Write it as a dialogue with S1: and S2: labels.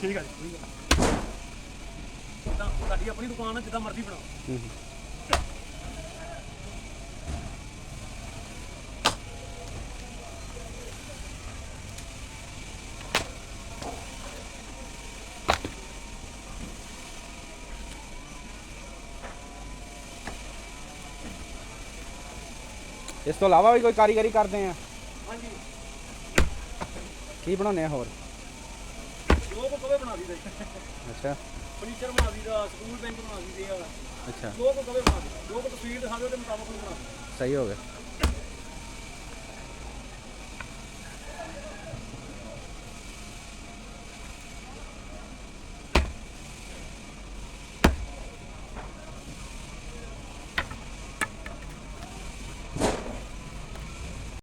S1: ਠੀਕ ਹੈ ਜੀ, ਜਿੱਦਾਂ ਸਾਡੀ ਆਪਣੀ ਦੁਕਾਨ ਹੈ, ਜਿੱਦਾਂ ਮਰਜ਼ੀ ਬਣਾਓ।
S2: ਇਸ ਤੋਂ ਇਲਾਵਾ ਵੀ ਕੋਈ ਕਾਰੀਗਰੀ ਕਰਦੇ ਆ?
S1: ਹਾਂਜੀ,
S2: ਕੀ ਬਣਾਉਂਦੇ ਆ ਹੋਰ?
S1: ਜੋ ਕੋ ਕਵੇ ਬਣਾ ਦਈਦਾ ਜੀ।
S2: ਅੱਛਾ,
S1: ਫਰਨੀਚਰ ਬਣਾ ਦਈਦਾ, ਸਕੂਲ ਬੈਂਚ ਬਣਾ ਦਈਦੇ ਆ।
S2: ਅੱਛਾ,
S1: ਜੋ ਕੋ ਕਵੇ ਬਣਾ ਦਈਦਾ, ਜੋ ਕੋ ਤਸਵੀਰ ਦਿਖਾਵੇ ਉਹਦੇ ਮੁਤਾਬਕ ਬਣਾ ਦਈਦਾ।
S2: ਸਹੀ ਹੋ ਗਿਆ।